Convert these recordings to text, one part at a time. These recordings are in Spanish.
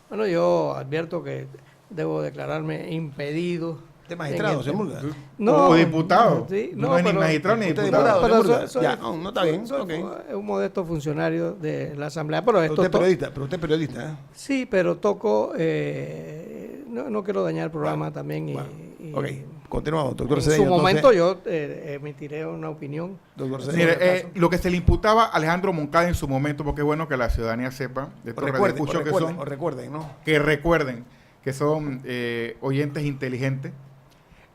Bueno, yo advierto que debo declararme impedido. ¿De magistrado, se Murga? No, o diputado. Sí, no es ni magistrado ni ¿Usted es diputado. diputado, Pero se Murga? Ya, no está bien. Soy Ok. un modesto funcionario de la Asamblea. Pero Pero usted es periodista, ¿eh? Sí, pero toco, no quiero dañar el programa también. Ok, continuamos, doctor En Cedeño. su momento yo emitiré una opinión. Doctor Cedeño, Mire, lo que se le imputaba a Alejandro Moncada en su momento, porque es bueno que la ciudadanía sepa, de estos radioescuchos recuerden, ¿no? que recuerden que son oyentes inteligentes.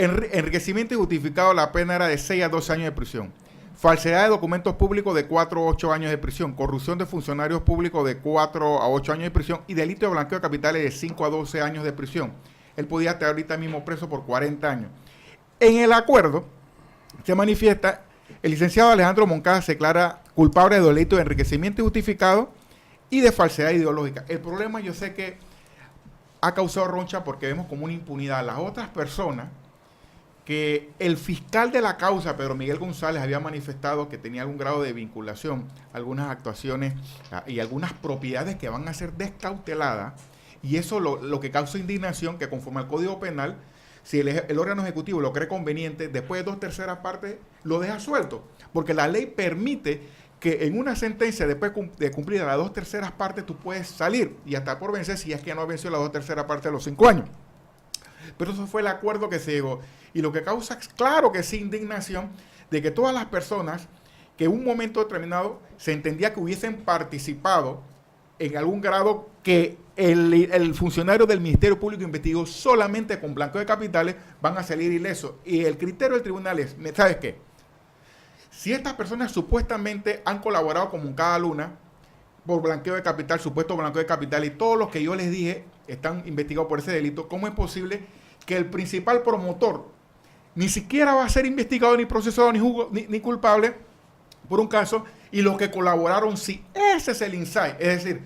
Enriquecimiento injustificado, la pena era de 6 a 12 años de prisión. Falsedad de documentos públicos de 4 a 8 años de prisión. Corrupción de funcionarios públicos de 4 a 8 años de prisión. Y delito de blanqueo de capitales de 5 a 12 años de prisión. Él podía estar ahorita mismo preso por 40 años. En el acuerdo se manifiesta, el licenciado Alejandro Moncada se declara culpable de delito de enriquecimiento injustificado y de falsedad ideológica. El problema, yo sé que ha causado roncha porque vemos como una impunidad. Las otras personas, que el fiscal de la causa, Pedro Miguel González, había manifestado que tenía algún grado de vinculación, algunas actuaciones y algunas propiedades que van a ser descauteladas, y eso lo que causa indignación, que conforme al Código Penal, si el órgano ejecutivo lo cree conveniente, después de 2/3 partes, lo deja suelto, porque la ley permite que en una sentencia, después de cumplir las 2/3 partes, tú puedes salir y hasta por vencer si es que no venció las 2/3 partes de los 5 años. Pero eso fue el acuerdo que se llegó. Y lo que causa, claro que sí, indignación, de que todas las personas que en un momento determinado se entendía que hubiesen participado en algún grado, que el funcionario del Ministerio Público investigó solamente con blanqueo de capitales, van a salir ilesos. Y el criterio del tribunal es, ¿sabes qué? Si estas personas supuestamente han colaborado con Moncada Luna por blanqueo de capital, supuesto blanqueo de capital, y todos los que yo les dije están investigados por ese delito, ¿cómo es posible que el principal promotor ni siquiera va a ser investigado, ni procesado, ni culpable por un caso, y los que colaboraron sí? Ese es el insight. Es decir,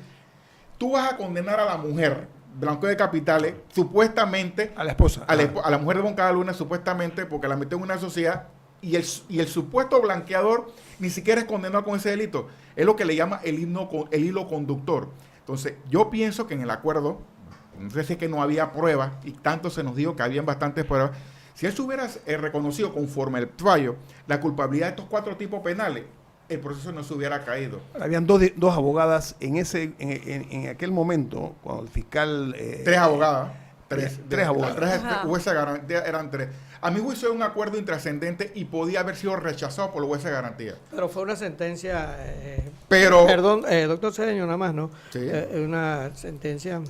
tú vas a condenar a la mujer, blanqueo de capitales, supuestamente, a la esposa, a la mujer de Moncada Luna, supuestamente, porque la metió en una sociedad, y el supuesto blanqueador ni siquiera es condenado con ese delito. Es lo que le llama el hilo conductor. Entonces, yo pienso que en el acuerdo, no sé si es que no había pruebas, y tanto se nos dijo que habían bastantes pruebas, si él se hubiera reconocido conforme el fallo la culpabilidad de estos 4 tipos penales, el proceso no se hubiera caído. Habían dos abogadas en aquel momento, cuando el fiscal... 3 abogadas. Tres abogadas. Jueces de garantía eran 3. A mi juicio es un acuerdo intrascendente y podía haber sido rechazado por los jueces de garantía. Pero fue una sentencia... Pero... Perdón, doctor Cedeño, nada más, ¿no? Sí. Una sentencia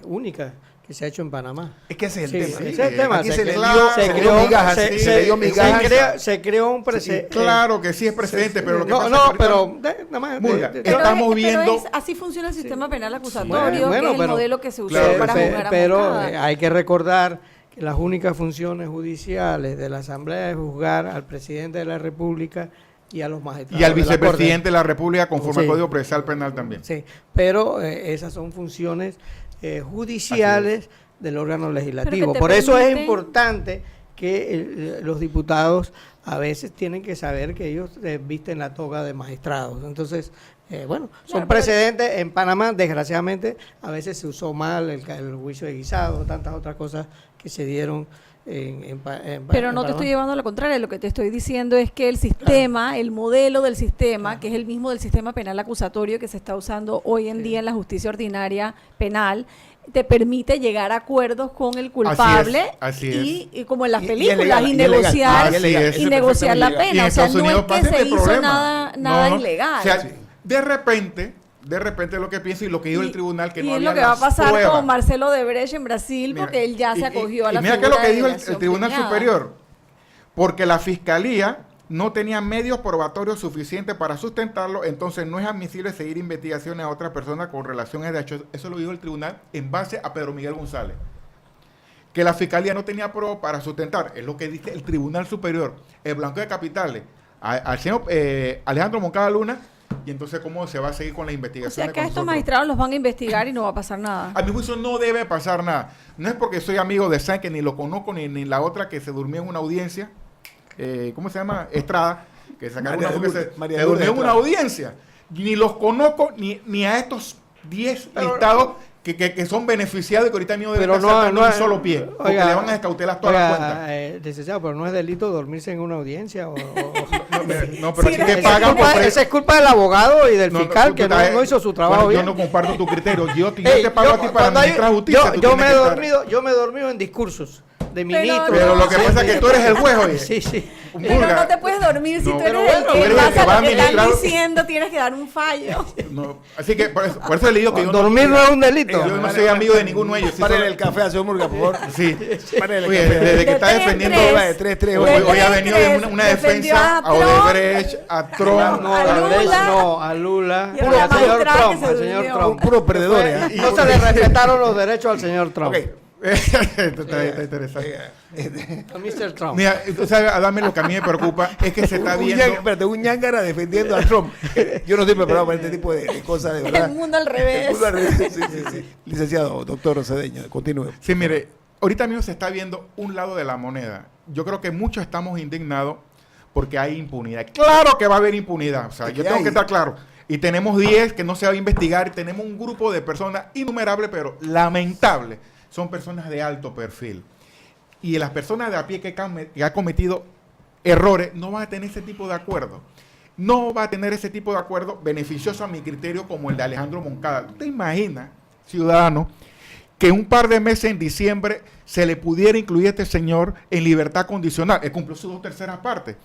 única que se ha hecho en Panamá. Es que ese es el tema. Ese es el tema. Aquí Se creó un precedente. Claro que sí es precedente, pero lo que pasa nada más... estamos viendo... así funciona el sistema penal acusatorio, Bueno, que es el pero, modelo que se usó claro, para juzgar a pero Moncada. hay que recordar que las únicas funciones judiciales de la Asamblea es juzgar al presidente de la República y a los magistrados. Y al de la vicepresidente de la República conforme al Sí. Código Procesal Penal también. Sí, pero esas son funciones judiciales del órgano legislativo. Por eso es importante que los diputados a veces tienen que saber que ellos visten la toga de magistrados. Entonces, son Claro, precedentes. En Panamá, desgraciadamente, a veces se usó mal el juicio de guisado, tantas otras cosas que se dieron Pero no te estoy llevando a la contraria, lo que te estoy diciendo es que el sistema, el modelo del sistema, que es el mismo del sistema penal acusatorio que se está usando hoy en día en la justicia ordinaria penal, te permite llegar a acuerdos con el culpable y como en las películas y negociar la pena. O sea, no es que se hizo nada ilegal. O sea, de repente lo que pienso y lo que dijo el tribunal, que no había es lo que va a pasar pruebas con Marcelo Odebrecht en Brasil, porque él ya se acogió a la figura. Mira qué es lo que dijo el Tribunal premiada. Superior, porque la Fiscalía no tenía medios probatorios suficientes para sustentarlo, entonces no es admisible seguir investigaciones a otras personas con relaciones de hechos. Eso lo dijo el tribunal en base a Pedro Miguel González. Que la Fiscalía no tenía pruebas para sustentar, es lo que dice el Tribunal Superior, el blanqueo de capitales, al señor Alejandro Moncada Luna, y entonces cómo se va a seguir con la investigación. O sea, que a estos magistrados los van a investigar y no va a pasar nada. A mi juicio no debe pasar nada. No es porque soy amigo de Sánchez, ni lo conozco, ni la otra que se durmió en una audiencia, ¿cómo se llama? Estrada, que sacaron una mujer que se durmió en una audiencia. Ni los conozco, ni a estos 10 listados que son beneficiados y que ahorita mismo deben Pero estar saltando un solo pie. Porque oiga, le van a descautelar todas las cuentas. Licenciado, pero no es delito dormirse en una audiencia. No, pero Sí, si te esa pagan por esa es culpa del abogado y del fiscal que no hizo su trabajo bueno, bien. yo no comparto tu criterio. Yo te pago a ti para cuando administrar justicia. tú yo tienes me he que estar- dormido, en discursos de ministros. Pero lo que pasa es que tú eres el juez, oye. Sí, sí. Pero Murga. no te puedes dormir si No. tú Pero eres bueno, el tú que eres el pasa que va a lo que están administrar- diciendo, tienes que dar un fallo. No, así que por eso le digo que yo Dormir no es un delito. yo no soy amigo de ninguno de ellos. Sí, Párale soy- el café a señor Murga, por favor. Sí. Párale el Oye, café. desde que De está tres, defendiendo tres. de 3-3. hoy ha venido de Defendió una defensa a Trump. Odebrecht, a Trump. No, A a Lula. Lula, no, a Lula, Y a al la señor magistrada Trump, que se al señor durmió. Trump. Puro perdedor, ¿eh? No se le respetaron los derechos al señor Trump. Ok. Esto está interesante. A Mr. Trump. Mira, tú sabes, Adame, lo que a mí me preocupa es que se está viendo. Espérate, un ñángara defendiendo a Trump. Yo no estoy preparado para este tipo de cosas, de verdad. El mundo al revés. El mundo al revés. Sí. Licenciado, doctor Cedeño, continúe. Sí, mire, ahorita mismo se está viendo un lado de la moneda. Yo creo que muchos estamos indignados porque hay impunidad. Claro que va a haber impunidad. O sea, yo tengo que estar claro. Y tenemos 10 que no se va a investigar. Tenemos un grupo de personas innumerables, pero lamentables. Son personas de alto perfil. Y las personas de a pie que han cometido errores no van a tener ese tipo de acuerdo. No va a tener ese tipo de acuerdo beneficioso a mi criterio como el de Alejandro Moncada. ¿Tú te imaginas, ciudadano, que un par de meses en diciembre se le pudiera incluir a este señor en libertad condicional? Él cumplió sus 2/3 partes.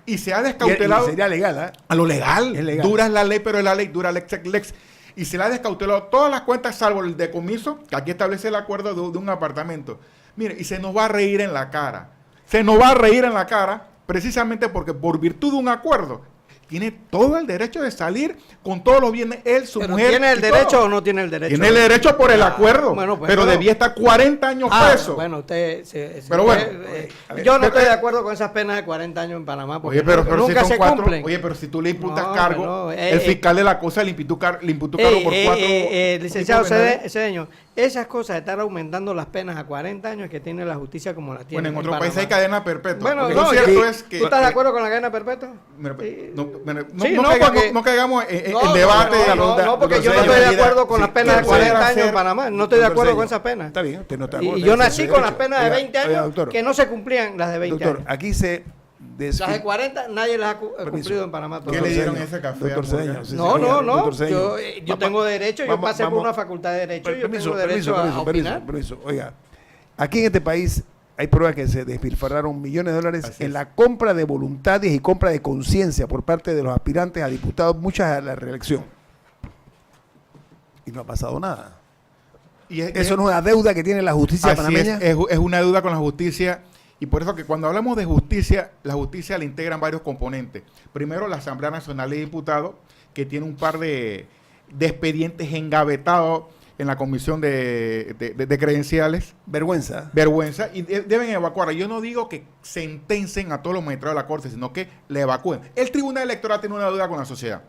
Y se ha descautelado. Y sería legal, ¿eh? A lo legal. Es legal. Dura es la ley, pero es la ley, dura lex ex lex. Y se le ha descautelado todas las cuentas, salvo el decomiso, que aquí establece el acuerdo de un apartamento. Mire, y se nos va a reír en la cara. Se nos va a reír en la cara, precisamente porque por virtud de un acuerdo, tiene todo el derecho de salir con todos los bienes, él, su ¿Pero mujer. tiene el y derecho todo. o no tiene el derecho? Tiene el derecho por el acuerdo, bueno, pues, pero bueno. debía estar 40 años preso. Bueno, usted... Pero bueno, yo no estoy de acuerdo con esas penas de 40 años en Panamá, porque Oye, pero nunca si son se 4, cumplen. oye, pero si tú le imputas No, cargo, no, el fiscal de la cosa le imputó cargo por 4. Licenciado Cedeño, esas cosas de estar aumentando las penas a 40 años es que tiene la justicia como la tiene. Bueno, en otro Panamá. país hay cadena perpetua. Bueno, Porque no, lo cierto yo- es que ¿tú estás de acuerdo con la cadena perpetua? No caigamos en No, debate. no, porque yo no Doctor estoy de Cedeño, acuerdo con sí, las penas de que 40 pudiera años en ser- Panamá. No estoy de Doctor acuerdo con Cedeño. esas penas. Está bien, usted no está de acuerdo. Y yo Ese es nací su con las derecho. penas de 20 Oiga, años doctor, que no se cumplían las de 20 doctor, años. aquí se Las de 40 nadie las ha cumplido en Panamá ¿Qué le todavía. dieron ese café Doctor a Murga? Cedeño, sí, No, sí, no, no. doctor Cedeño. Yo tengo derecho, yo pasé por una facultad de derecho, yo tengo derecho a opinar. Permiso. Oiga, aquí en este país hay pruebas que se despilfarraron millones de dólares Así en es. la compra de voluntades y compra de conciencia por parte de los aspirantes a diputados, muchas a la reelección. Y no ha pasado nada. Y Eso no es una deuda que tiene la justicia así panameña. es una deuda con la justicia. Y por eso que cuando hablamos de justicia, la justicia le integran varios componentes. Primero, la Asamblea Nacional de Diputados, que tiene un par de expedientes engavetados en la Comisión de Credenciales. Vergüenza. Vergüenza. Y deben evacuar. Yo no digo que sentencen a todos los magistrados de la Corte, sino que le evacúen. El Tribunal Electoral tiene una deuda con la sociedad.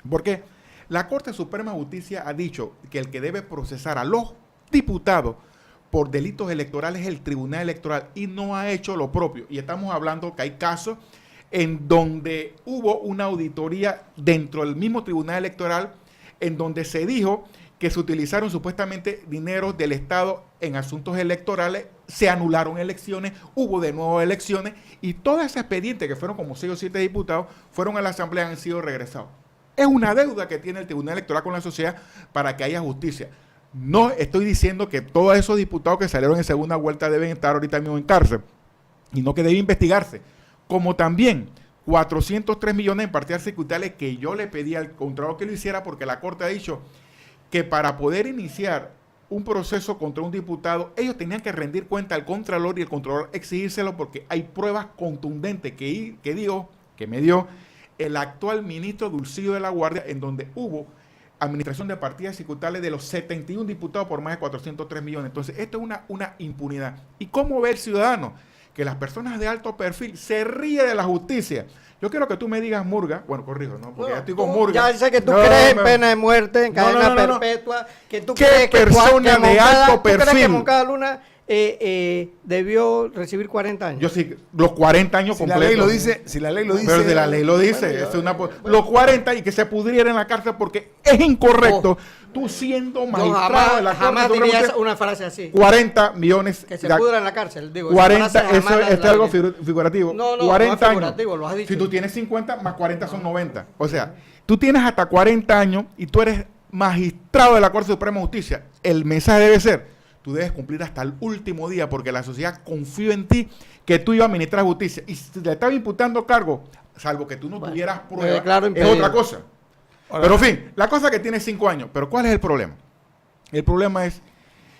¿Por qué? La Corte Suprema de Justicia ha dicho que el que debe procesar a los diputados por delitos electorales es el Tribunal Electoral y no ha hecho lo propio. Y estamos hablando que hay casos en donde hubo una auditoría dentro del mismo Tribunal Electoral en donde se dijo que se utilizaron supuestamente dineros del Estado en asuntos electorales, se anularon elecciones, hubo de nuevo elecciones y todo ese expediente, que fueron como 6 o 7 diputados, fueron a la Asamblea y han sido regresados. Es una deuda que tiene el Tribunal Electoral con la sociedad para que haya justicia. No estoy diciendo que todos esos diputados que salieron en segunda vuelta deben estar ahorita mismo en cárcel, y no que debe investigarse. Como también 403 millones en partidas circulares que yo le pedí al Contralor que lo hiciera porque la Corte ha dicho que para poder iniciar un proceso contra un diputado, ellos tenían que rendir cuenta al Contralor y el Contralor exigírselo porque hay pruebas contundentes que me dio el actual ministro Dulcido de la Guardia, en donde hubo administración de partidas circulares de los 71 diputados por más de 403 millones. Entonces, esto es una impunidad. ¿Y cómo ve el ciudadano? Que las personas de alto perfil se ríen de la justicia. Yo quiero que tú me digas, Murga, bueno, corrijo, ¿no? Porque ya estoy con Murga. Ya sé que tú No, crees en no. pena de muerte, en No, cadena no, no. perpetua, que tú ¿Qué crees que persona de alto ¿tú crees que perfil? Moncada Luna debió recibir 40 años? Yo sí, los 40 años Si la completos. ley lo dice, si la ley lo dice. Pero si la ley lo dice, bueno, es una, los 40 y que se pudriera en la cárcel porque es incorrecto tú siendo Yo magistrado de la jamás Corte diría Suprema, una frase así. 40 millones Que se de- pudra en la cárcel, digo. 40, esa frase eso jamás es la algo diría. figurativo. No, no, 40 no es figurativo, años. lo has dicho. Si tú tienes 50, más 40 son 90. O sea, tú tienes hasta 40 años y tú eres magistrado de la Corte Suprema de Justicia. El mensaje debe ser, tú debes cumplir hasta el último día porque la sociedad confió en ti que tú ibas a administrar justicia. Y si te estaba imputando cargo, salvo que tú no tuvieras pruebas, declaro es impedido. otra cosa. Pero en fin, la cosa que tiene 5 años. Pero ¿cuál es el problema? El problema es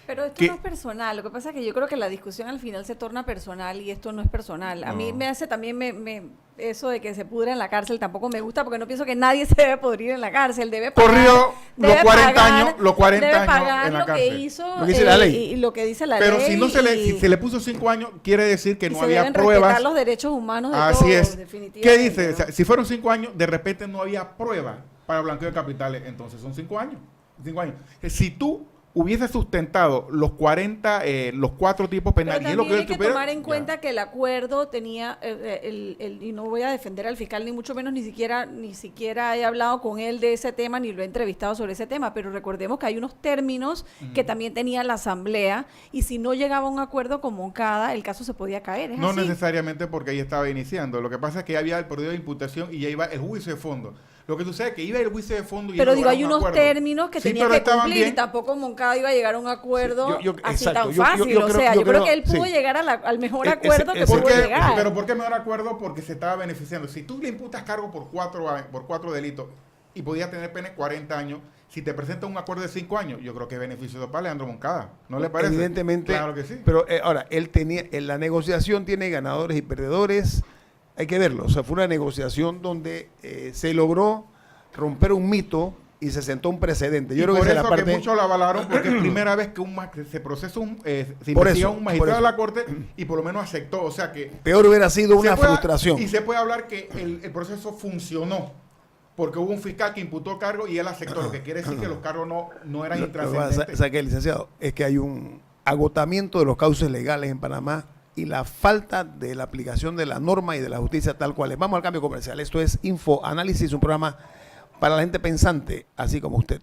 Pero esto que- no es personal. Lo que pasa es que yo creo que la discusión al final se torna personal y esto no es personal. A mí me hace también eso de que se pudra en la cárcel tampoco me gusta porque no pienso que nadie se debe pudrir en la cárcel. Debe pagar, corrió los debe 40 pagar- años, los 40 debe años pagar en la lo que cárcel. hizo Lo que dice la ley. y lo que dice la Pero ley. si no se le, y- si se le puso 5 años, quiere decir que y no se había deben pruebas. respetar los derechos humanos de Así todos, es. ¿Qué definitivamente, dice? ¿no? O sea, si fueron 5 años, de repente no había pruebas para blanqueo de capitales, entonces son 5 años. 5 años. Si tú hubieses sustentado los 40, los 4 tipos Pero penales, y es también lo que hay él que tuviera, tomar en ya. cuenta que el acuerdo tenía, y no voy a defender al fiscal ni mucho menos, ni siquiera he hablado con él de ese tema, ni lo he entrevistado sobre ese tema, pero recordemos que hay unos términos que también tenía la asamblea, y si no llegaba a un acuerdo con Moncada, el caso se podía caer, ¿es No así? necesariamente porque ahí estaba iniciando. Lo que pasa es que ya había el periodo de imputación y ya iba el juicio de fondo. Lo que sucede es que iba el juicio de fondo y Pero ellos digo, hay lograron unos un acuerdo. términos que Sí, tenía pero que estaban cumplir y bien. tampoco Moncada iba a llegar a un acuerdo Sí, yo- así exacto, tan yo fácil. creo- O sea, yo creo que él sí. pudo llegar al mejor Ese- acuerdo que ese- pudo ¿Por qué? llegar. Pero ¿por qué mejor acuerdo? Porque se estaba beneficiando. Si tú le imputas cargo por 4 delitos y podías tener pena de 40 años, si te presenta un acuerdo de 5 años, yo creo que es beneficioso para Leandro Moncada. ¿No le parece? Evidentemente. Claro que sí. Pero ahora, él tenía, en la negociación tiene ganadores y perdedores. Hay que verlo. O sea, fue una negociación donde se logró romper un mito y se sentó un precedente. Yo Y creo que por esa es eso la que parte. muchos lo avalaron, porque es primera vez que se procesa se Por investiga eso, un magistrado por de la Corte y por lo menos aceptó. O sea que Peor hubiera sido una se puede- frustración. Y se puede hablar que el proceso funcionó. Porque hubo un fiscal que imputó cargo y él aceptó, lo que quiere decir que los cargos no eran Lo que pasa, intrascendentes. ¿sabe qué, licenciado? Es que hay un agotamiento de los cauces legales en Panamá y la falta de la aplicación de la norma y de la justicia tal cual es. Vamos al cambio comercial. Esto es Info Análisis, un programa para la gente pensante, así como usted.